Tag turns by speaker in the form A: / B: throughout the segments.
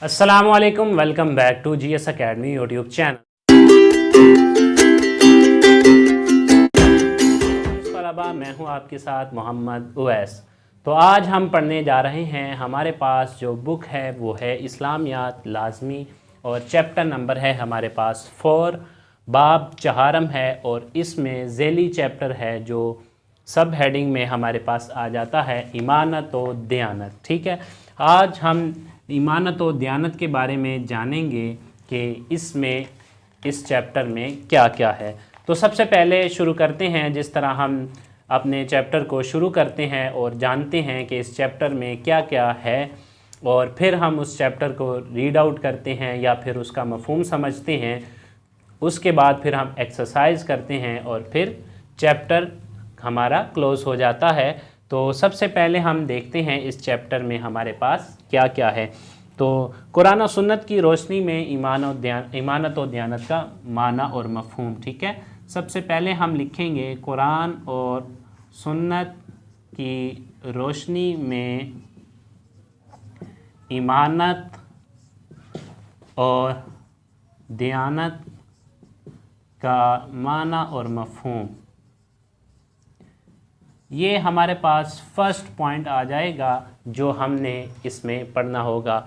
A: अस्सलामु अलैकुम, welcome back to GS Academy YouTube channel. तलबा, मैं हूं आपके साथ मोहम्मद उवैस। तो आज हम पढ़ने जा रहे हैं, हमारे पास जो बुक है वो है इस्लामियात लाज़मी और चैप्टर नंबर है हमारे पास 4, बाब चहारम है और इसमें ज़ैली चैप्टर है जो सब हेडिंग में हमारे पास आ जाता है ईमानत और दियानत। ठीक है, आज हम ईमानत और दियानत के बारे में जानेंगे कि इस चैप्टर में क्या क्या है। तो सबसे पहले शुरू करते हैं, जिस तरह हम अपने चैप्टर को शुरू करते हैं और जानते हैं कि इस चैप्टर में क्या क्या है, और फिर हम उस चैप्टर को रीड आउट करते हैं या फिर उसका मफ़हूम समझते हैं। उसके बाद फिर हम एक्सरसाइज करते हैं और फिर चैप्टर हमारा क्लोज़ हो जाता है। तो सबसे पहले हम देखते हैं इस चैप्टर में हमारे पास क्या क्या है। तो कुरान और सुन्नत की रोशनी में ईमानत और दियानत का माना और मफ़हूम। ठीक है, सबसे पहले हम लिखेंगे कुरान और सुन्नत की रोशनी में ईमानत और दियानत का माना और मफ़हूम। ये हमारे पास फर्स्ट पॉइंट आ जाएगा जो हमने इसमें पढ़ना होगा।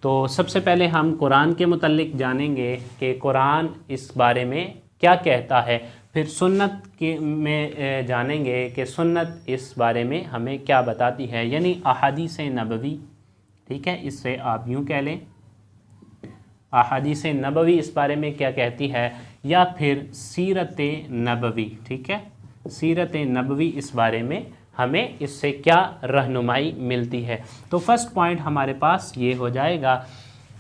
A: तो सबसे पहले हम कुरान के मुतल्लिक जानेंगे कि कुरान इस बारे में क्या कहता है, फिर सुन्नत में जानेंगे कि सुन्नत इस बारे में हमें क्या बताती है, यानी अहादीस नबवी। ठीक है, इससे आप यूँ कह लें अहादीस नबवी इस बारे में क्या कहती है, या फिर सीरत नबवी। ठीक है, सीरत नबवी इस बारे में हमें इससे क्या रहनुमाई मिलती है। तो फर्स्ट पॉइंट हमारे पास ये हो जाएगा।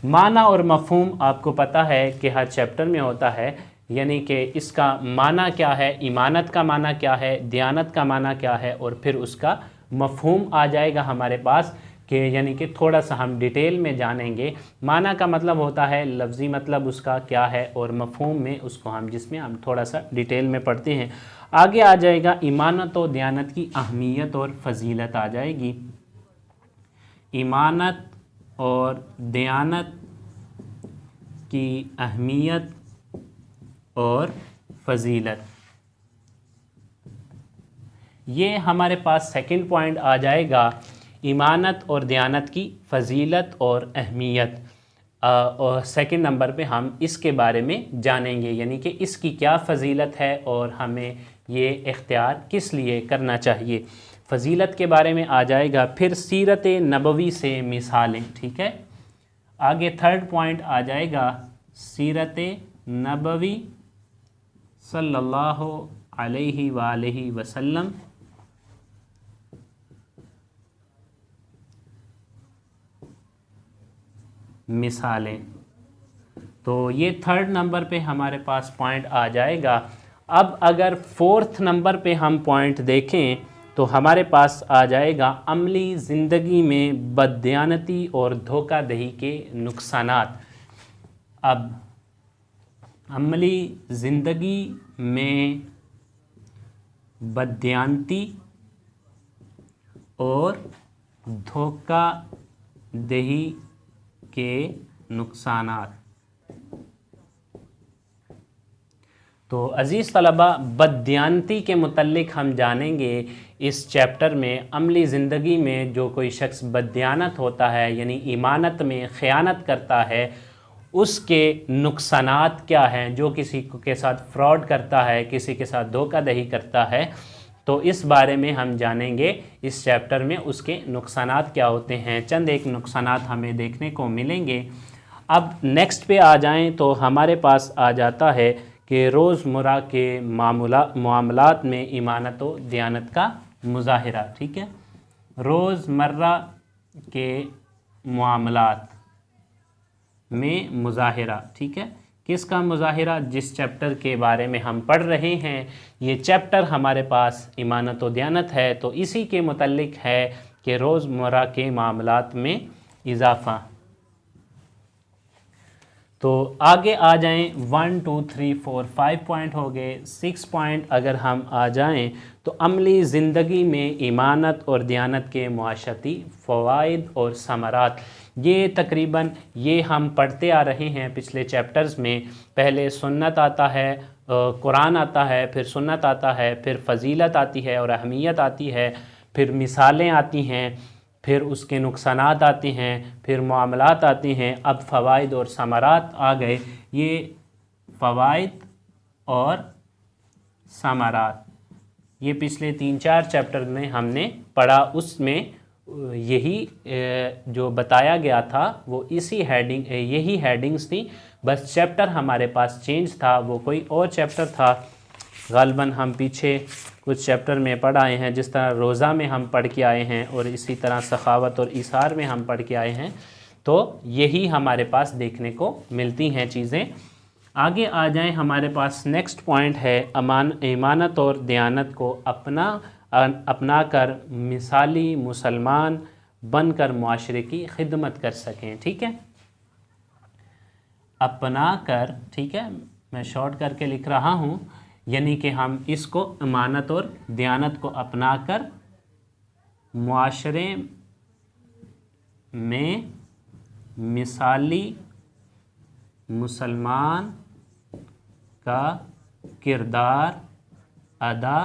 A: माना और मफ़हूम आपको पता है कि हर चैप्टर में होता है, यानी कि इसका माना क्या है, ईमानत का माना क्या है, दियानत का माना क्या है, और फिर उसका मफ़हूम आ जाएगा हमारे पास कि यानी कि थोड़ा सा हम डिटेल में जानेंगे। माना का मतलब होता है लफ्ज़ी मतलब उसका क्या है, और मफ़हूम में उसको जिसमें हम थोड़ा सा डिटेल में पढ़ते हैं। आगे आ जाएगा ईमानत और दियानत की अहमियत और फजीलत आ जाएगी। ईमानत और दियानत की अहमियत और फजीलत, ये हमारे पास सेकंड पॉइंट आ जाएगा। ईमानत और दियानत की फजीलत और अहमियत, और सेकंड नंबर पे हम इसके बारे में जानेंगे, यानी कि इसकी क्या फ़जीलत है और हमें ये इख्तियार किस लिए करना चाहिए। फ़जीलत के बारे में आ जाएगा। फिर सीरत नबवी से मिसालें। ठीक है, आगे थर्ड पॉइंट आ जाएगा सीरत नबवी सल्लल्लाहु अलैहि वालैहि वसल्लम मिसालें। तो ये थर्ड नंबर पे हमारे पास पॉइंट आ जाएगा। अब अगर फोर्थ नंबर पे हम पॉइंट देखें तो हमारे पास आ जाएगा अमली ज़िंदगी में बददियानती और धोखाधड़ी के नुकसानात। अब अमली ज़िंदगी में बददियानती और धोखाधड़ी के नुकसानात। तो अज़ीज़ तलबा, बददियानती के मुतल्लिक हम जानेंगे इस चैप्टर में। अमली ज़िंदगी में जो कोई शख्स बददियानत होता है, यानी ईमानत में ख़यानत करता है, उसके नुकसानात क्या हैं। जो किसी के साथ फ्रॉड करता है, किसी के साथ धोखाधड़ी करता है, तो इस बारे में हम जानेंगे इस चैप्टर में उसके नुकसानात क्या होते हैं। चंद एक नुकसानात हमें देखने को मिलेंगे। अब नेक्स्ट पे आ जाएं तो हमारे पास आ जाता है कि रोज़मर्रा के मामलात में ईमानत और दियानत का मुज़ाहिरा। ठीक है, रोज़मर्रा के मामलात में मुज़ाहिरा। ठीक है, किसका मुज़ाहिरा, जिस चैप्टर के बारे में हम पढ़ रहे हैं, ये चैप्टर हमारे पास ईमानत और दियानत है, तो इसी के मुतल्लिक है कि रोज़मर्रा के मामलात में इजाफ़ा। तो आगे आ जाएं, 1 2 3 4 5 पॉइंट हो गए। 6 पॉइंट अगर हम आ जाएं तो अमली ज़िंदगी में ईमानत और दियानत के मुआशरती फ़वाइद और समरात, یہ تقریباً یہ ہم پڑھتے آ رہے ہیں پچھلے چیپٹرز میں. پہلے سنت آتا ہے، قرآن آتا ہے، پھر سنت آتا ہے، پھر فضیلت آتی ہے اور اہمیت آتی ہے، پھر مثالیں آتی ہیں، پھر اس کے نقصانات آتے ہیں، پھر معاملات آتے ہیں. اب فوائد اور ثمرات آ گئے. یہ فوائد اور ثمرات یہ پچھلے 3-4 چیپٹر میں ہم نے پڑھا. اس میں یہی جو بتایا گیا تھا وہ یہی ہیڈنگز تھیں، بس چیپٹر ہمارے پاس چینج تھا، وہ کوئی اور چیپٹر تھا. غالباً ہم پیچھے کچھ چیپٹر میں پڑھ آئے ہیں، جس طرح روزہ میں ہم پڑھ کے آئے ہیں اور اسی طرح سخاوت اور ایثار میں ہم پڑھ کے آئے ہیں. تو یہی ہمارے پاس دیکھنے کو ملتی ہیں چیزیں. آگے آ جائیں، ہمارے پاس نیکسٹ پوائنٹ ہے ایمانت اور دیانت کو اپنا کر مثالی مسلمان بن کر معاشرے کی خدمت کر سکیں. ٹھیک ہے، اپنا کر، ٹھیک ہے، میں شارٹ کر کے لکھ رہا ہوں، یعنی کہ ہم اس کو امانت اور دیانت کو اپنا کر معاشرے میں مثالی مسلمان کا کردار ادا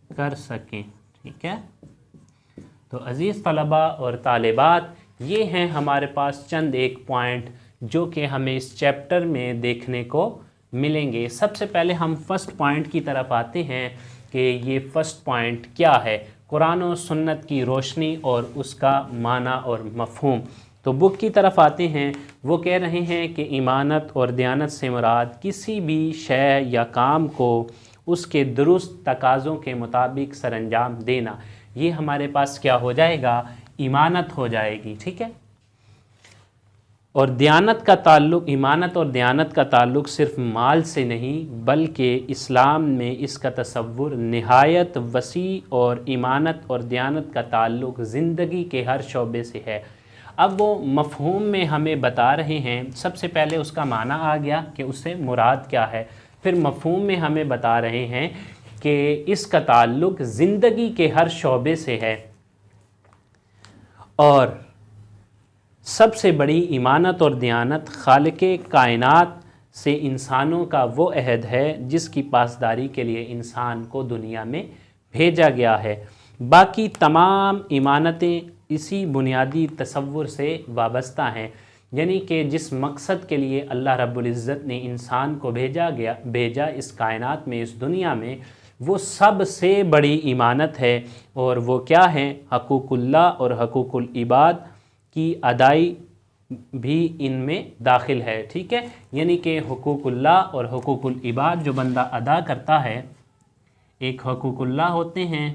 A: کر سکیں. ٹھیک ہے، تو عزیز طلباء اور طالبات، یہ ہیں ہمارے پاس چند ایک پوائنٹ جو کہ ہمیں اس چیپٹر میں دیکھنے کو ملیں گے. سب سے پہلے ہم فرسٹ پوائنٹ کی طرف آتے ہیں کہ یہ فرسٹ پوائنٹ کیا ہے، قرآن و سنت کی روشنی اور اس کا معنی اور مفہوم. تو بک کی طرف آتے ہیں. وہ کہہ رہے ہیں کہ ایمانت اور دیانت سے مراد کسی بھی شے یا کام کو اس کے درست تقاضوں کے مطابق سر انجام دینا. یہ ہمارے پاس کیا ہو جائے گا، ایمانت ہو جائے گی. ٹھیک ہے، اور ایمانت اور دیانت کا تعلق صرف مال سے نہیں بلکہ اسلام میں اس کا تصور نہایت وسیع اور ایمانت اور دیانت کا تعلق زندگی کے ہر شعبے سے ہے. اب وہ مفہوم میں ہمیں بتا رہے ہیں. سب سے پہلے اس کا معنی آ گیا کہ اس سے مراد کیا ہے، پھر مفہوم میں ہمیں بتا رہے ہیں کہ اس کا تعلق زندگی کے ہر شعبے سے ہے. اور سب سے بڑی ایمانت اور دیانت خالق کائنات سے انسانوں کا وہ عہد ہے جس کی پاسداری کے لیے انسان کو دنیا میں بھیجا گیا ہے. باقی تمام ایمانتیں اسی بنیادی تصور سے وابستہ ہیں، یعنی کہ جس مقصد کے لیے اللہ رب العزت نے انسان کو بھیجا اس کائنات میں، اس دنیا میں، وہ سب سے بڑی ایمانت ہے. اور وہ کیا ہیں، حقوق اللہ اور حقوق العباد کی ادائی بھی ان میں داخل ہے. ٹھیک ہے، یعنی کہ حقوق اللہ اور حقوق العباد جو بندہ ادا کرتا ہے، ایک حقوق اللہ ہوتے ہیں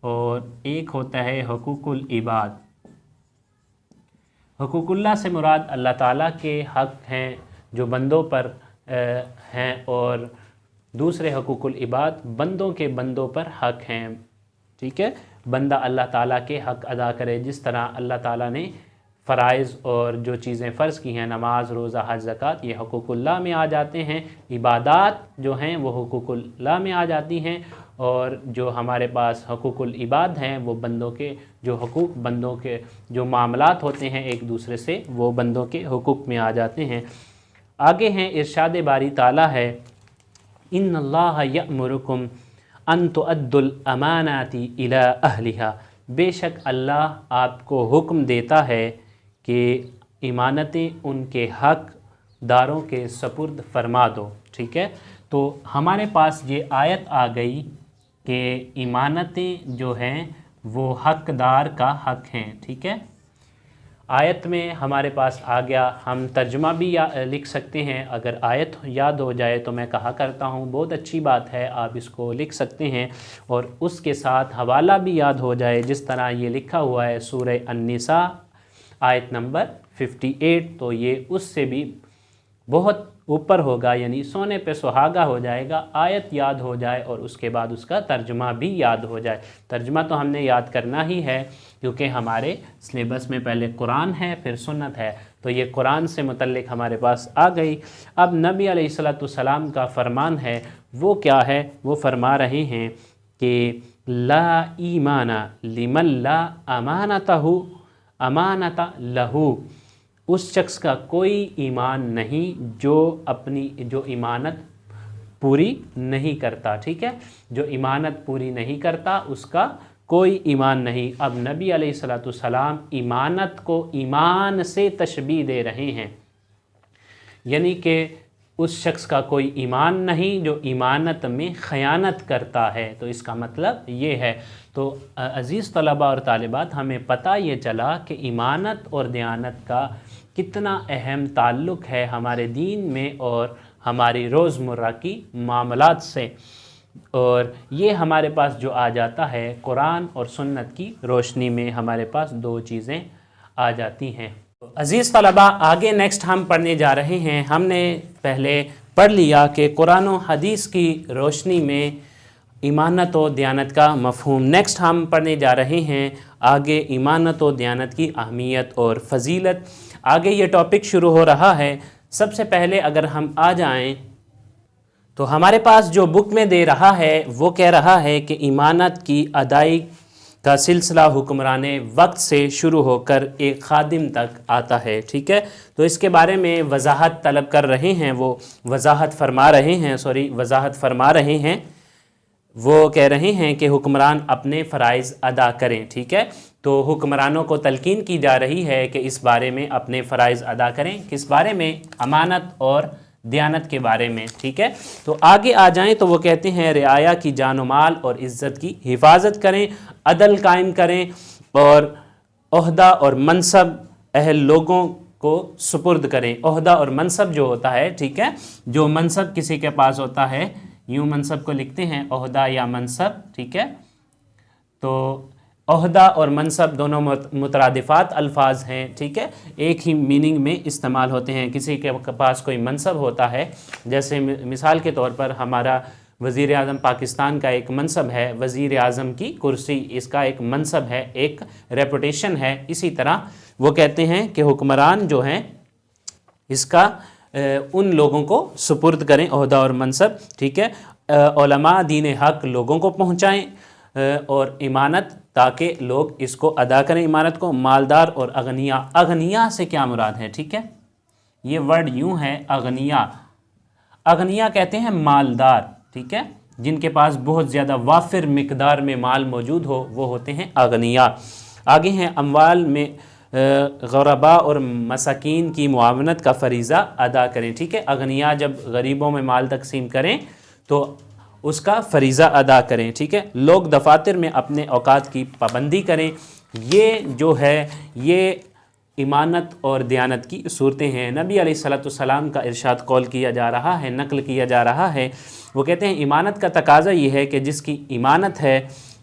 A: اور ایک ہوتا ہے حقوق العباد. حقوق اللہ سے مراد اللہ تعالیٰ کے حق ہیں جو بندوں پر ہیں، اور دوسرے حقوق العباد بندوں پر حق ہیں. ٹھیک ہے، بندہ اللہ تعالیٰ کے حق ادا کرے، جس طرح اللہ تعالیٰ نے فرائض اور جو چیزیں فرض کی ہیں، نماز، روزہ، حج، زکوٰۃ، یہ حقوق اللہ میں آ جاتے ہیں. عبادات جو ہیں وہ حقوق اللہ میں آ جاتی ہیں، اور جو ہمارے پاس حقوق العباد ہیں وہ بندوں کے بندوں کے جو معاملات ہوتے ہیں ایک دوسرے سے، وہ بندوں کے حقوق میں آ جاتے ہیں. آگے ہیں ارشاد باری تعالیٰ ہے، ان اللہ یأمرکم ان تؤدوا الامانات الی اہلہا. بے شک اللہ آپ کو حکم دیتا ہے کہ ایمانتیں ان کے حق داروں کے سپرد فرما دو. ٹھیک ہے، تو ہمارے پاس یہ آیت آ گئی کہ ایمانتیں جو ہیں وہ حقدار کا حق ہیں. ٹھیک ہے، آیت میں ہمارے پاس آ گیا. ہم ترجمہ بھی لکھ سکتے ہیں، اگر آیت یاد ہو جائے تو میں کہا کرتا ہوں بہت اچھی بات ہے، آپ اس کو لکھ سکتے ہیں، اور اس کے ساتھ حوالہ بھی یاد ہو جائے، جس طرح یہ لکھا ہوا ہے سورہ النساء آیت نمبر 58. تو یہ اس سے بھی بہت اوپر ہوگا، یعنی سونے پہ سہاگا ہو جائے گا. آیت یاد ہو جائے اور اس کے بعد اس کا ترجمہ بھی یاد ہو جائے. ترجمہ تو ہم نے یاد کرنا ہی ہے کیونکہ ہمارے سلیبس میں پہلے قرآن ہے پھر سنت ہے، تو یہ قرآن سے متعلق ہمارے پاس آ گئی. اب نبی علیہ السلام کا فرمان ہے، وہ کیا ہے؟ وہ فرما رہے ہیں کہ لا ایمان لمن لا امانتہ अमानता लहू, उस शख्स का कोई ईमान नहीं जो इमानत पूरी नहीं करता, ठीक है, जो इमानत पूरी नहीं करता उसका कोई ईमान नहीं। अब नबी अलैहिस्सलाम इमानत को ईमान से तशबीह दे रहे हैं, यानी कि उस शख्स का कोई ईमान नहीं जो इमानत में ख़यानत करता है। तो इसका मतलब ये है। तो अज़ीज़ तलबा और तालिबात, हमें पता ये चला कि इमानत और दयानत का कितना अहम ताल्लुक़ है हमारे दीन में और हमारी रोज़मर्रा की मामलात से, और ये हमारे पास जो आ जाता है कुरान और सुन्नत की रोशनी में हमारे पास दो चीज़ें आ जाती हैं। अज़ीज़ तलबा, आगे नेक्स्ट हम पढ़ने जा रहे हैं। हमने पहले पढ़ लिया कि कुरान और हदीस की रोशनी में ईमानत और दयानत का मफ़हूम। नेक्स्ट हम पढ़ने जा रहे हैं आगे ईमानत और दयानत की अहमियत और फ़जीलत। आगे ये टॉपिक शुरू हो रहा है। सबसे पहले अगर हम आ जाएं तो हमारे पास जो बुक में दे रहा है वो कह रहा है कि ईमानत की अदाई का सिलसिला हुक्मराने वक्त से शुरू होकर एक खादिम तक आता है, ठीक है। तो इसके बारे में वजाहत तलब कर रहे हैं, वो वजाहत फरमा रहे हैं, वो कह रहे हैं कि हुक्मरान अपने फ़राइज़ अदा करें, ठीक है। तो हुक्मरानों को तलकीन की जा रही है कि इस बारे में अपने फ़राइज़ अदा करें। किस बारे में? अमानत और दयानत के बारे में, ठीक है। तो आगे आ जाएं तो वो कहते हैं रियाया की जान माल और इज़्ज़त की हिफाजत करें, अदल कायम करें और ओहदा और मनसब अहल लोगों को सुपुर्द करें। ओहदा और मनसब जो होता है, ठीक है, जो मनसब किसी के पास होता है, यूँ मनसब को लिखते हैं ओहदा या मनसब, ठीक है। तो ओहदा और मनसब दोनों मुतरादिफ़ात अल्फाज हैं, ठीक है, एक ही मीनिंग में इस्तेमाल होते हैं। किसी के पास कोई मनसब होता है, जैसे मिसाल के तौर पर हमारा वज़ीर आज़म पाकिस्तान का एक मनसब है, वज़ीर आज़म की कुर्सी, इसका एक मनसब है, एक रेपुटेशन है। इसी तरह वो कहते हैं कि हुक्मरान जो हैं इसका उन लोगों को सुपुर्द करें, ओहदा और मनसब, ठीक है। उलमा दीन हक़ लोगों को पहुँचाएँ और इमानत, ताकि लोग इसको अदा करें इमानत को। मालदार और अगनिया, अगनिया से क्या मुराद है, ठीक है, ये वर्ड यूँ है अगनिया। अगनिया कहते हैं मालदार, ठीक है, जिनके पास बहुत ज़्यादा वाफिर मिकदार में माल मौजूद हो, वो होते हैं अगनिया। आगे हैं अमवाल में ग़ुरबा और मसाकीन की मुआवनत का फ़रीज़ा अदा करें, ठीक है। अगनिया जब गरीबों में माल तकसीम करें तो उसका फ़रीज़ा अदा करें, ठीक है। लोग दफातर में अपने औकात की पाबंदी करें। ये जो है ये इमानत और दयानत की सूरतें हैं। नबी अलैहिस्सलाम का इरशाद कौल किया जा रहा है, नकल किया जा रहा है। वो कहते हैं इमानत का तकाज़ा ये है कि जिसकी इमानत है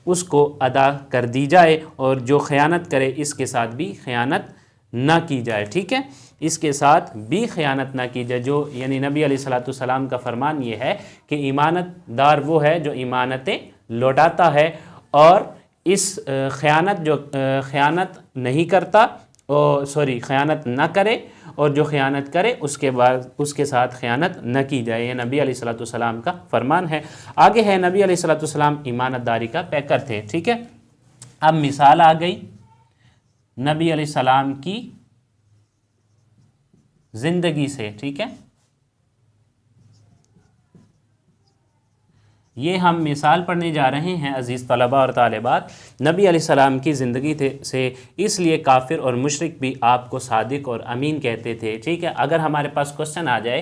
A: उसको अदा कर दी जाए और जो ख़यानत करे इसके साथ भी ख़यानत ना की जाए, ठीक है, इसके साथ भी ख़यानत ना की जाए। जो यानी नबी अलैहिस्सलाम का फरमान ये है कि ईमानतदार वो है जो इमानतें लौटाता है और इस ख़यानत नहीं करता, ख़यानत ना करे, और जो ख़यानत करे उसके बाद उसके साथ ख़यानत न की जाए। ये नबी अलैहिस्सलाम का फरमान है। आगे है नबी अलैहिस्सलाम ईमानतदारी का पैकर थे, ठीक है। अब मिसाल आ गई नबी अलैहिस्सलाम की ज़िंदगी से, ठीक है। ये हम मिसाल पढ़ने जा रहे हैं अज़ीज़ तलबा और तालिबात, नबी अलैहिस्सलाम की ज़िंदगी से, इसलिए काफिर और मुशरिक भी आपको सादिक और अमीन कहते थे, ठीक है। अगर हमारे पास क्वेश्चन आ जाए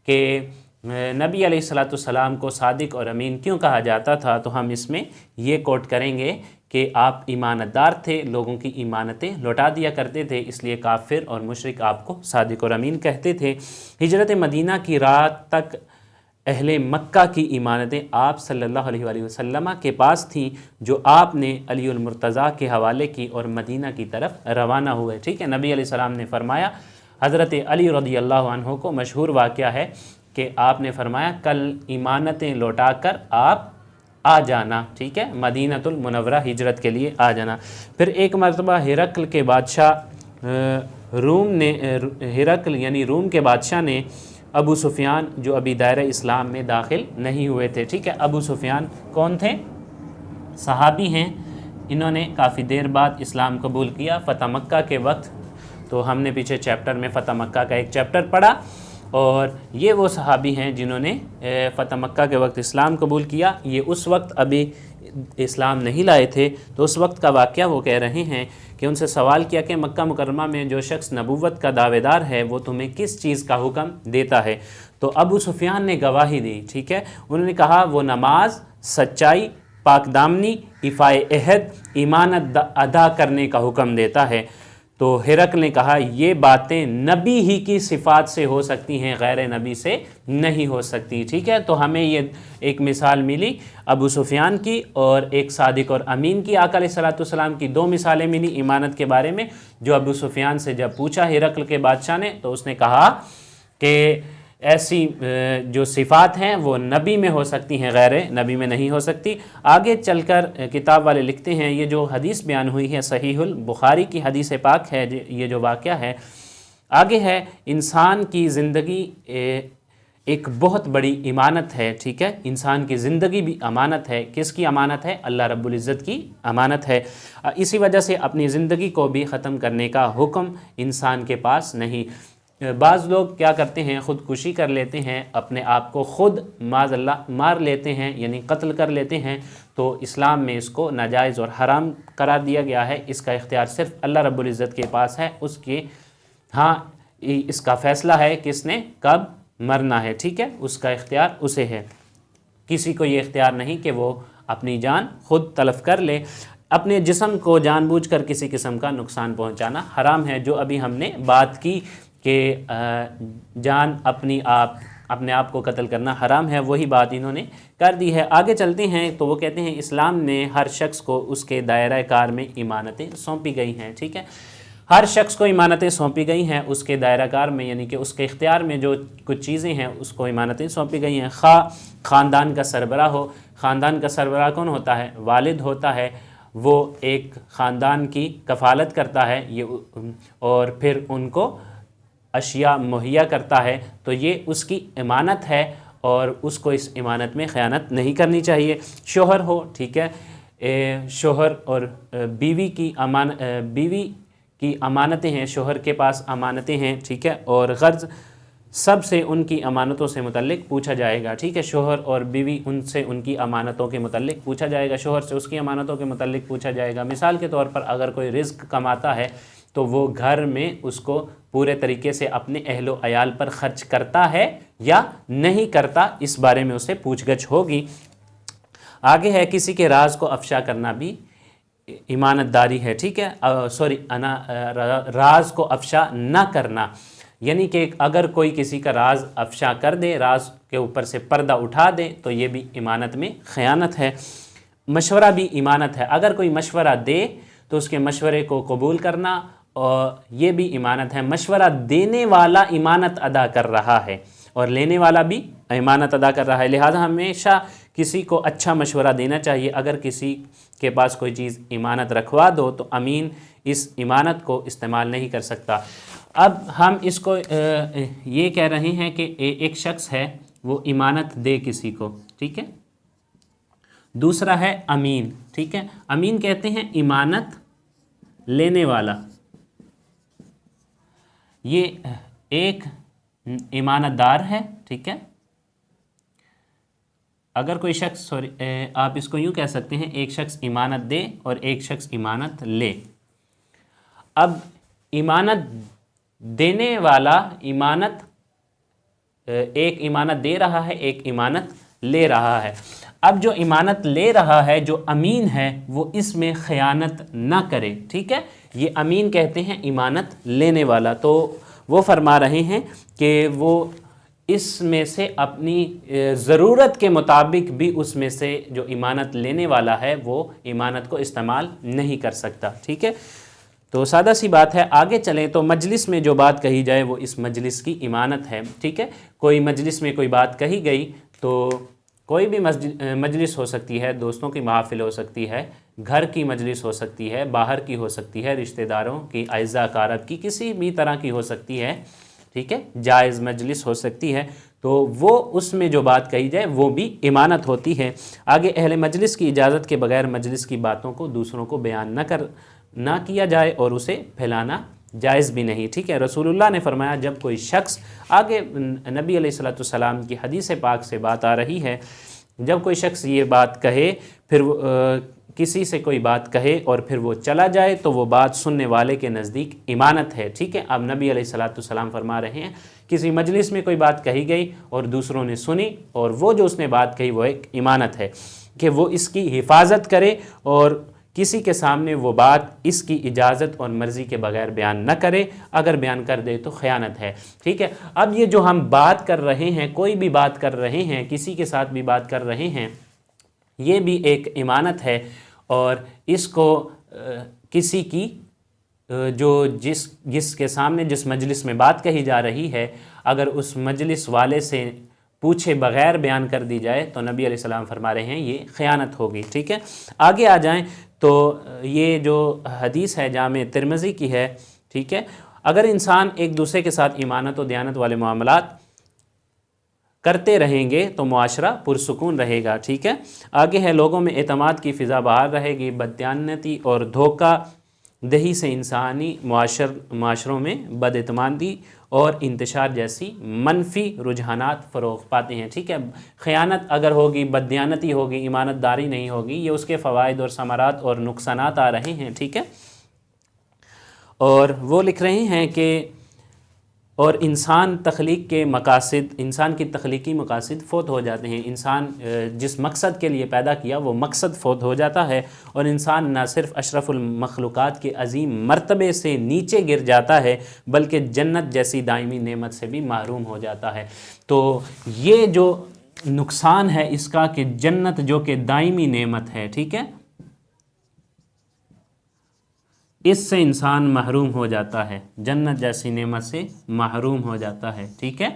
A: कि नबी अलैहिस्सलाम को सादिक और अमीन क्यों कहा जाता था, तो हम इसमें ये कोट करेंगे कि आप ईमानतदार थे, लोगों की ईमानतें लौटा दिया करते थे, इसलिए काफिर और मुशरिक आपको सादिक और अमीन कहते थे। हिजरत मदीना की रात तक अहले मक्का की ईमानतें आप सल्लल्लाहु अलैहि वसल्लम के पास थीं, जो आपने अलीउल मुर्तज़ा के हवाले की और मदीना की तरफ रवाना हुए, ठीक है। नबी अलैहिस्सलाम ने फरमाया, हज़रत अली रज़ियल्लाहु अन्हु को मशहूर वाक़या है कि आपने फरमाया कल ईमानतें लौटा कर आप आ जाना, ठीक है, मदीनतुल मुनव्वरा हिजरत के लिए आ जाना। फिर एक मरतबा हिरक्ल के बादशाह हिरक्ल यानी रूम के बादशाह ने अबू सुफियान, जो अभी दायरा इस्लाम में दाखिल नहीं हुए थे, ठीक है। अबू सुफियान कौन थे? सहाबी हैं, इन्होंने काफ़ी देर बाद इस्लाम कबूल किया फ़तह मक्का के वक्त। तो हमने पीछे चैप्टर में फ़तह मक्का का एक चैप्टर पढ़ा, और ये वो सहाबी हैं जिन्होंने फ़तह मक्का के वक्त इस्लाम कबूल किया। ये उस वक्त अभी इस्लाम नहीं लाए थे। तो उस वक्त का वाक़या वो कह रहे हैं कि उनसे सवाल किया कि मक्का मुकर्रमा में जो शख्स नबूवत का दावेदार है वो तुम्हें किस चीज़ का हुक्म देता है। तो अबू सुफियान ने गवाही दी, ठीक है। उन्होंने कहा वो नमाज, सच्चाई, पाकदामनी, इफ़ाए अहद, ईमानत अदा करने का हुक्म देता है। तो हिरकल ने कहा ये बातें नबी ही की सिफ़ात से हो सकती हैं, गैर नबी से नहीं हो सकती, ठीक है। तो हमें ये एक मिसाल मिली अबू सुफियान की और एक सादिक और अमीन की। आका अलैहिस्सलाम की दो मिसालें मिली ईमानत के बारे में, जो अबू सुफियान से जब पूछा हिरकल के बादशाह ने, तो उसने कहा कि ऐसी जो सिफ़ात हैं वो नबी में हो सकती हैं, गैर नबी में नहीं हो सकती। आगे चलकर किताब वाले लिखते हैं, ये जो हदीस बयान हुई है सहीहुल बुखारी की हदीस पाक है, ये जो वाक़या है आगे है, इंसान की ज़िंदगी एक बहुत बड़ी इमानत है, ठीक है। इंसान की ज़िंदगी भी अमानत है। किसकी अमानत है? अल्लाह रब्बुल इज़्ज़त की अमानत है। इसी वजह से अपनी ज़िंदगी को भी ख़त्म करने का हुक्म इंसान के पास नहीं। बाज़ लोग क्या करते हैं, ख़ुदकुशी कर लेते हैं, अपने आप को ख़ुद माज़अल्लाह मार लेते हैं, यानी कत्ल कर लेते हैं। तो इस्लाम में इसको नाजायज़ और हराम करार दिया गया है। इसका इख्तियार सिर्फ़ अल्लाह रब्बुल इज़्ज़त के पास है। उसके हाँ, इसका फ़ैसला है किसने कब मरना है, ठीक है, उसका इख्तियार उसे है। किसी को ये इख्तियार नहीं कि वो अपनी जान ख़ुद तलफ़ कर ले। अपने जिस्म को जानबूझकर किसी किस्म का नुकसान पहुँचाना हराम है। जो अभी हमने बात की कि जान अपने आप को कत्ल करना हराम है, वही बात इन्होंने कर दी है। आगे चलते हैं तो वो कहते हैं इस्लाम में हर शख्स को उसके दायरा कार में इमानतें सौंपी गई हैं, ठीक है। हर शख्स को इमानतें सौंपी गई हैं उसके दायरा कार में, यानी कि उसके इख्तियार में जो कुछ चीज़ें हैं उसको इमानतें सौंपी गई हैं। ख़ानदान का सरबराह हो। ख़ानदान का सरबराह कौन होता है? वालिद होता है। वो एक ख़ानदान की कफ़ालत करता है ये, और फिर उनको अशिया मुहैया करता है। तो ये उसकी इमानत है और उसको इस इमानत में ख़यानत नहीं करनी चाहिए। शोहर हो, ठीक है, शोहर और बीवी की अमानतें हैं, शोहर के पास अमानतें हैं, ठीक है, और गर्ज़ सब से उनकी अमानतों से मुतल्लिक पूछा जाएगा, ठीक है। शोहर और बीवी उनसे उनकी अमानतों के मुतल्लिक पूछा जाएगा, शोहर से उसकी अमानतों के मुतल्लिक पूछा जाएगा। मिसाल के तौर पर अगर कोई रिज़्क़ कमाता है तो वो घर में उसको पूरे तरीके से अपने अहलो अयाल पर ख़र्च करता है या नहीं करता, इस बारे में उससे पूछगछ होगी। आगे है किसी के राज को अफशा करना भी इमानतदारी है, ठीक है। राज को अफशा ना करना, यानी कि अगर कोई किसी का राज अफशा कर दे, राज के ऊपर से पर्दा उठा दे, तो ये भी इमानत में ख़यानत है। मशवरा भी इमानत है। अगर कोई मशवरा दे तो उसके मशवरे को कबूल करना, और ये भी इमानत है। मशवरा देने वाला इमानत अदा कर रहा है और लेने वाला भी इमानत अदा कर रहा है। लिहाजा हमेशा किसी को अच्छा मशवरा देना चाहिए। अगर किसी के पास कोई चीज़ इमानत रखवा दो तो अमीन इस इमानत को इस्तेमाल नहीं कर सकता। अब हम इसको ये कह रहे हैं कि एक शख्स है वो इमानत दे किसी को, ठीक है। दूसरा है अमीन, ठीक है। अमीन कहते हैं इमानत लेने वाला। ये एक इमानतदार है, ठीक है। अगर कोई शख्स आप इसको यूँ कह सकते हैं, एक शख्स इमानत दे और एक शख्स इमानत ले। अब इमानत देने वाला एक इमानत दे रहा है, एक इमानत ले रहा है। अब जो इमानत ले रहा है, जो अमीन है, वो इसमें ख़यानत ना करे, ठीक है। ये अमीन कहते हैं इमानत लेने वाला। तो वो फरमा रहे हैं कि वो इसमें से अपनी ज़रूरत के मुताबिक भी उसमें से जो इमानत लेने वाला है वो इमानत को इस्तेमाल नहीं कर सकता, ठीक है। तो सादा सी बात है। आगे चलें तो मजलिस में जो बात कही जाए वो इस मजलिस की इमानत है, ठीक है। कोई मजलिस में कोई बात कही गई तो कोई भी मजलिस हो सकती है, दोस्तों की महफ़िल हो सकती है, घर की मजलिस हो सकती है, बाहर की हो सकती है, रिश्तेदारों की, अज़ा कारब की, किसी भी तरह की हो सकती है, ठीक है, जायज़ मजलिस हो सकती है। تو وہ اس میں جو بات کہی جائے وہ بھی امانت ہوتی ہے۔ آگے اہل مجلس کی اجازت کے بغیر مجلس کی باتوں کو دوسروں کو بیان نہ کیا جائے اور اسے پھیلانا جائز بھی نہیں، ٹھیک ہے۔ رسول اللہ نے فرمایا جب کوئی شخص، آگے نبی علیہ السلام کی حدیث پاک سے بات آ رہی ہے، جب کوئی شخص یہ بات کہے، پھر کسی سے کوئی بات کہے اور پھر وہ چلا جائے تو وہ بات سننے والے کے نزدیک امانت ہے، ٹھیک ہے۔ اب نبی علیہ السلام فرما رہے ہیں کسی مجلس میں کوئی بات کہی گئی اور دوسروں نے سنی، اور وہ جو اس نے بات کہی وہ ایک امانت ہے کہ وہ اس کی حفاظت کرے اور کسی کے سامنے وہ بات اس کی اجازت اور مرضی کے بغیر بیان نہ کرے، اگر بیان کر دے تو خیانت ہے، ٹھیک ہے۔ اب یہ جو ہم بات کر رہے ہیں، کوئی بھی بات کر رہے ہیں، کسی کے ساتھ بھی بات کر رہے ہیں، یہ بھی ایک امانت ہے، اور اس کو کسی کی جس کے سامنے جس مجلس میں بات کہی جا رہی ہے، اگر اس مجلس والے سے پوچھے بغیر بیان کر دی جائے تو نبی علیہ السلام فرما رہے ہیں یہ خیانت ہوگی، ٹھیک ہے۔ آگے آ جائیں تو یہ جو حدیث ہے جامع ترمذی کی ہے، ٹھیک ہے۔ اگر انسان ایک دوسرے کے ساتھ امانت و دیانت والے معاملات کرتے رہیں گے تو معاشرہ پرسکون رہے گا، ٹھیک ہے۔ آگے ہے لوگوں میں اعتماد کی فضا بحال رہے گی، بددیانتی اور دھوکہ دہی سے انسانی معاشروں میں بد اعتمادی اور انتشار جیسی منفی رجحانات فروغ پاتے ہیں، ٹھیک ہے۔ خیانت اگر ہوگی، بددیانتی ہوگی، امانت داری نہیں ہوگی، یہ اس کے فوائد اور ثمرات اور نقصانات آ رہے ہیں، ٹھیک ہے۔ اور وہ لکھ رہے ہیں کہ اور انسان کی تخلیقی مقاصد فوت ہو جاتے ہیں، انسان جس مقصد کے لیے پیدا کیا وہ مقصد فوت ہو جاتا ہے، اور انسان نہ صرف اشرف المخلوقات کے عظیم مرتبے سے نیچے گر جاتا ہے بلکہ جنت جیسی دائمی نعمت سے بھی محروم ہو جاتا ہے۔ تو یہ جو نقصان ہے اس کا کہ جنت جو کہ دائمی نعمت ہے، ٹھیک ہے، اس سے انسان محروم ہو جاتا ہے، جنت جیسی نعمت سے محروم ہو جاتا ہے، ٹھیک ہے۔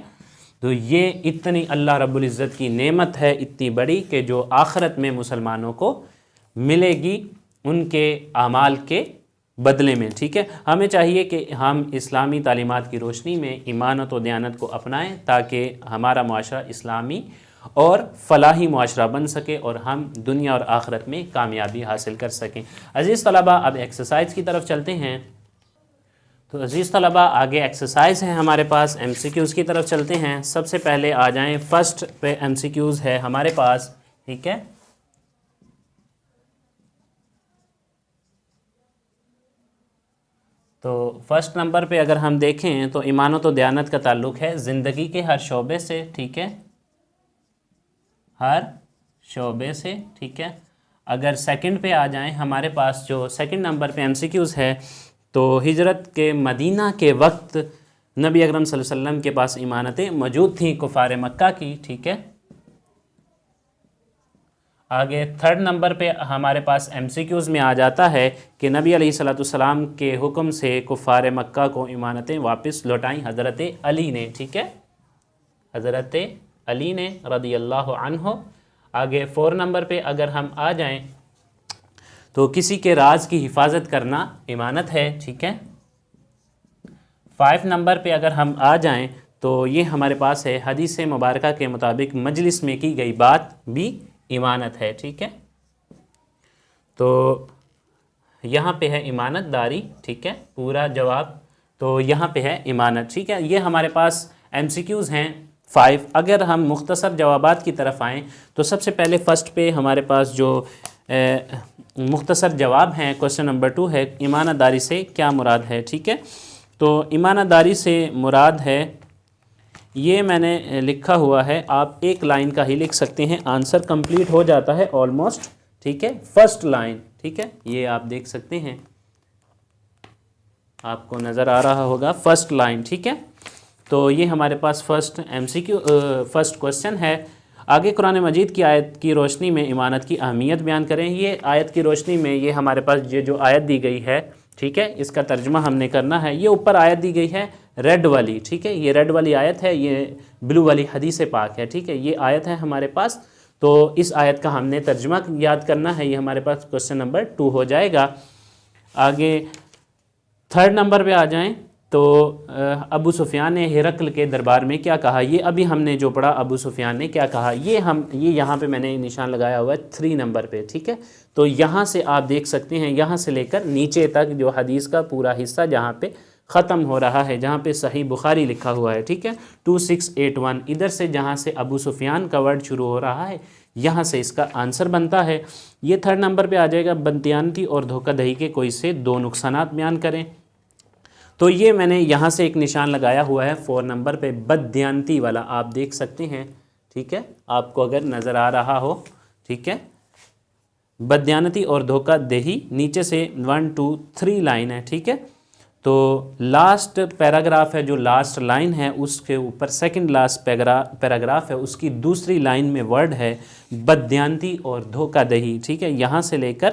A: تو یہ اتنی اللہ رب العزت کی نعمت ہے، اتنی بڑی، کہ جو آخرت میں مسلمانوں کو ملے گی ان کے اعمال کے بدلے میں، ٹھیک ہے۔ ہمیں چاہیے کہ ہم اسلامی تعلیمات کی روشنی میں ایمانت و دیانت کو اپنائیں تاکہ ہمارا معاشرہ اسلامی اور فلاحی معاشرہ بن سکے اور ہم دنیا اور آخرت میں کامیابی حاصل کر سکیں۔ عزیز طلبہ، اب ایکسرسائز کی طرف چلتے ہیں۔ تو عزیز طلبہ، آگے ایکسرسائز ہے ہمارے پاس، ایم سی کیوز کی طرف چلتے ہیں۔ سب سے پہلے آ جائیں فرسٹ پہ، ایم سی کیوز ہے ہمارے پاس، ٹھیک ہے۔ تو فرسٹ نمبر پہ اگر ہم دیکھیں تو ایمانت و دیانت کا تعلق ہے زندگی کے ہر شعبے سے، ٹھیک ہے، ہر شعبے سے، ٹھیک ہے۔ اگر سیکنڈ پہ آ جائیں ہمارے پاس، جو سیکنڈ نمبر پہ ایم سی کیوز ہے، تو ہجرت کے مدینہ کے وقت نبی اکرم صلی اللہ علیہ وسلم کے پاس ایمانتیں موجود تھیں کفار مکہ کی، ٹھیک ہے۔ آگے تھرڈ نمبر پہ ہمارے پاس ایم سی کیوز میں آ جاتا ہے کہ نبی علیہ السلام کے حکم سے کفار مکہ کو ایمانتیں واپس لوٹائیں حضرت علی نے، ٹھیک ہے، حضرت علی نے رضی اللہ عنہ۔ آگے 4 نمبر پہ اگر ہم آ جائیں تو کسی کے راز کی حفاظت کرنا ایمانت ہے، ٹھیک ہے۔ 5 نمبر پہ اگر ہم آ جائیں تو یہ ہمارے پاس ہے حدیث مبارکہ کے مطابق مجلس میں کی گئی بات بھی ایمانت ہے، ٹھیک ہے۔ تو یہاں پہ ہے ایمانت داری، ٹھیک ہے، پورا جواب تو یہاں پہ ہے ایمانت، ٹھیک ہے۔ یہ ہمارے پاس ایم سی کیوز ہیں 5۔ اگر ہم مختصر جوابات کی طرف آئیں تو سب سے پہلے فرسٹ پہ ہمارے پاس جو مختصر جواب ہیں، کوسچن نمبر 2 ہے ایمانت داری سے کیا مراد ہے، ٹھیک ہے۔ تو ایمانت داری سے مراد ہے، یہ میں نے لکھا ہوا ہے، آپ ایک لائن کا ہی لکھ سکتے ہیں، آنسر کمپلیٹ ہو جاتا ہے آلموسٹ، ٹھیک ہے۔ فرسٹ لائن، ٹھیک ہے، یہ آپ دیکھ سکتے ہیں، آپ کو نظر آ رہا ہوگا فرسٹ لائن، ٹھیک ہے۔ تو یہ ہمارے پاس فرسٹ ایم سی کیو فرسٹ کوسچن ہے۔ آگے قرآن مجید کی آیت کی روشنی میں ایمانت کی اہمیت بیان کریں۔ یہ آیت کی روشنی میں یہ ہمارے پاس یہ جو آیت دی گئی ہے، ٹھیک ہے، اس کا ترجمہ ہم نے کرنا ہے۔ یہ اوپر آیت دی گئی ہے ریڈ والی، ٹھیک ہے، یہ ریڈ والی آیت ہے، یہ بلو والی حدیث پاک ہے، ٹھیک ہے، یہ آیت ہے ہمارے پاس۔ تو اس آیت کا ہم نے ترجمہ یاد کرنا ہے، یہ ہمارے پاس کوسچن نمبر 2 ہو جائے گا۔ آگے 3rd نمبر پہ آ جائیں تو ابو سفیان نے ہرقل کے دربار میں کیا کہا، یہ ابھی ہم نے جو پڑھا ابو سفیان نے کیا کہا، یہ یہاں پہ میں نے نشان لگایا ہوا ہے 3 نمبر پہ، ٹھیک ہے۔ تو یہاں سے آپ دیکھ سکتے ہیں، یہاں سے لے کر نیچے تک جو حدیث کا پورا حصہ جہاں پہ ختم ہو رہا ہے، جہاں پہ صحیح بخاری لکھا ہوا ہے، ٹھیک ہے، 2681 ادھر سے جہاں سے ابو سفیان کا ورڈ شروع ہو رہا ہے یہاں سے اس کا آنسر بنتا ہے۔ یہ 3rd نمبر پہ آ جائے گا، بددیانتی اور دھوکہ دہی کے کوئی سے 2 نقصانات بیان کریں۔ تو یہ میں نے یہاں سے ایک نشان لگایا ہوا ہے 4 نمبر پہ، بددیانتی والا، آپ دیکھ سکتے ہیں، ٹھیک ہے، آپ کو اگر نظر آ رہا ہو، ٹھیک ہے، بددیانتی اور دھوکہ دہی، نیچے سے 1 2 3 لائن ہے، ٹھیک ہے۔ تو لاسٹ پیراگراف ہے، جو لاسٹ لائن ہے اس کے اوپر 2nd لاسٹ پیراگراف ہے، اس کی دوسری لائن میں ورڈ ہے بددیانتی اور دھوکہ دہی، ٹھیک ہے، یہاں سے لے کر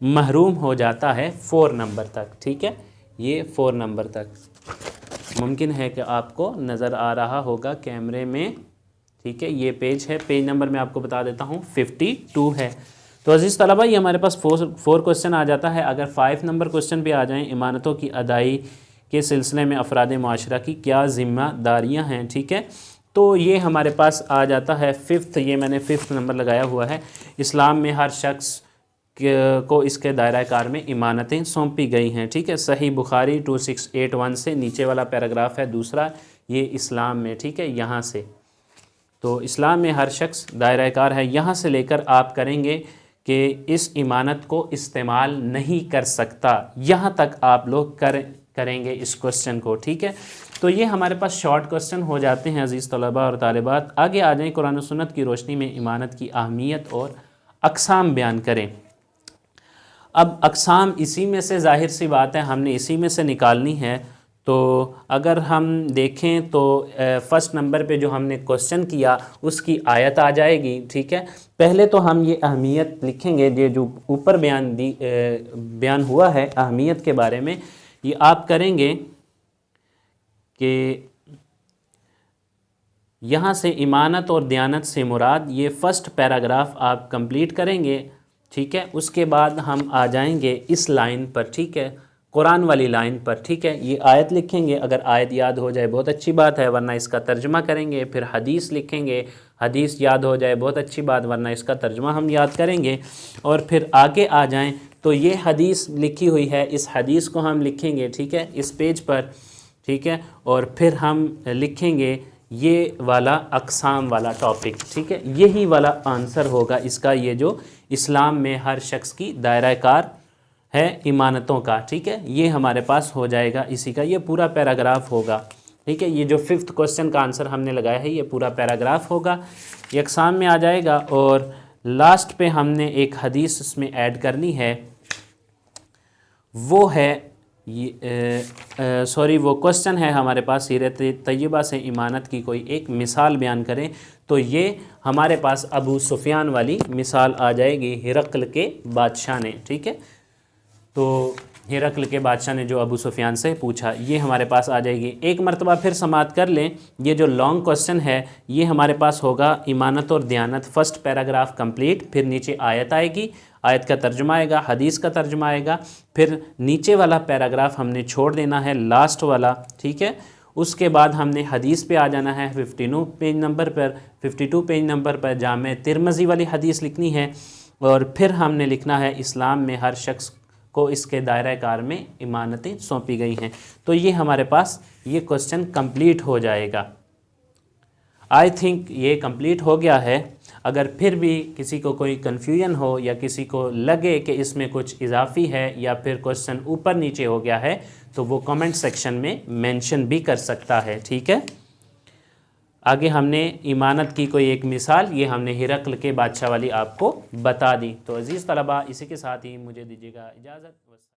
A: محروم ہو جاتا ہے 4 نمبر تک، ٹھیک ہے، یہ 4 نمبر تک ممکن ہے کہ آپ کو نظر آ رہا ہوگا کیمرے میں، ٹھیک ہے۔ یہ پیج ہے، پیج نمبر میں آپ کو بتا دیتا ہوں 52 ہے۔ تو عزیز طلبہ یہ ہمارے پاس 4 کوسچن آ جاتا ہے۔ اگر 5 نمبر کوسچن بھی آ جائیں، امانتوں کی ادائی کے سلسلے میں افراد معاشرہ کی کیا ذمہ داریاں ہیں، ٹھیک ہے، تو یہ ہمارے پاس آ جاتا ہے 5th، یہ میں نے 5th نمبر لگایا ہوا ہے۔ اسلام میں ہر شخص کو اس کے دائرہ کار میں امانتیں سونپی گئی ہیں، ٹھیک ہے، صحیح بخاری 2681 سے نیچے والا پیراگراف ہے دوسرا، یہ اسلام میں، ٹھیک ہے، یہاں سے تو اسلام میں ہر شخص دائرہ کار ہے، یہاں سے لے کر آپ کریں گے کہ اس امانت کو استعمال نہیں کر سکتا، یہاں تک آپ لوگ کریں گے اس کوسچن کو، ٹھیک ہے۔ تو یہ ہمارے پاس شارٹ کوسچن ہو جاتے ہیں عزیز طلباء اور طالبات۔ آگے آ جائیں، قرآن و سنت کی روشنی میں امانت کی اہمیت اور اقسام بیان کریں۔ اب اقسام اسی میں سے ظاہر سی بات ہے ہم نے اسی میں سے نکالنی ہے۔ تو اگر ہم دیکھیں تو 1st نمبر پہ جو ہم نے کوسچن کیا اس کی آیت آ جائے گی، ٹھیک ہے۔ پہلے تو ہم یہ اہمیت لکھیں گے، یہ جو اوپر بیان ہوا ہے اہمیت کے بارے میں، یہ آپ کریں گے کہ یہاں سے امانت اور دیانت سے مراد، یہ 1st پیراگراف آپ کمپلیٹ کریں گے، ٹھیک ہے۔ اس کے بعد ہم آ جائیں گے اس لائن پر، ٹھیک ہے، قرآن والی لائن پر، ٹھیک ہے۔ یہ آیت لکھیں گے، اگر آیت یاد ہو جائے بہت اچھی بات ہے، ورنہ اس کا ترجمہ کریں گے۔ پھر حدیث لکھیں گے، حدیث یاد ہو جائے بہت اچھی بات، ورنہ اس کا ترجمہ ہم یاد کریں گے۔ اور پھر آگے آ جائیں تو یہ حدیث لکھی ہوئی ہے، اس حدیث کو ہم لکھیں گے، ٹھیک ہے، اس پیج پر، ٹھیک ہے۔ اور پھر ہم لکھیں گے یہ والا اقسام والا ٹاپک، ٹھیک ہے، یہی والا آنسر ہوگا اس کا، یہ جو اسلام میں ہر شخص کی دائرہ کار ہے امانتوں کا، ٹھیک ہے، یہ ہمارے پاس ہو جائے گا، اسی کا یہ پورا پیراگراف ہوگا، ٹھیک ہے۔ یہ جو 5th کوسچن کا آنسر ہم نے لگایا ہے یہ پورا پیراگراف ہوگا، یہ اقسام میں آ جائے گا۔ اور لاسٹ پہ ہم نے ایک حدیث اس میں ایڈ کرنی ہے، وہ ہے وہ کوسچن ہے ہمارے پاس، سیرت طیبہ سے امانت کی کوئی ایک مثال بیان کریں، تو یہ ہمارے پاس ابو سفیان والی مثال آ جائے گی، ہرقل کے بادشاہ نے، ٹھیک ہے۔ تو ہرقل کے بادشاہ نے جو ابو سفیان سے پوچھا، یہ ہمارے پاس آ جائے گی۔ ایک مرتبہ پھر سماعت کر لیں، یہ جو لانگ کوسچن ہے یہ ہمارے پاس ہوگا امانت اور دیانت، 1st پیراگراف کمپلیٹ، پھر نیچے آیت آئے گی، آیت کا ترجمہ آئے گا، حدیث کا ترجمہ آئے گا، پھر نیچے والا پیراگراف ہم نے چھوڑ دینا ہے لاسٹ والا، ٹھیک ہے۔ اس کے بعد ہم نے حدیث پہ آ جانا ہے 52 پیج نمبر پر جامع ترمذی والی حدیث لکھنی ہے، اور پھر ہم نے لکھنا ہے اسلام میں ہر شخص کو اس کے دائرہ کار میں امانتیں سونپی گئی ہیں۔ تو یہ ہمارے پاس یہ کوسچن کمپلیٹ ہو جائے گا۔ آئی تھنک یہ کمپلیٹ ہو گیا ہے۔ اگر پھر بھی کسی کو کوئی کنفیوژن ہو یا کسی کو لگے کہ اس میں کچھ اضافی ہے یا پھر کوسچن اوپر نیچے ہو گیا ہے تو وہ کمنٹ سیکشن میں مینشن بھی کر سکتا ہے، ٹھیک ہے۔ آگے ہم نے امانت کی کوئی ایک مثال، یہ ہم نے ہرقل کے بادشاہ والی آپ کو بتا دی۔ تو عزیز طلبہ اسی کے ساتھ ہی مجھے دیجیے گا اجازت۔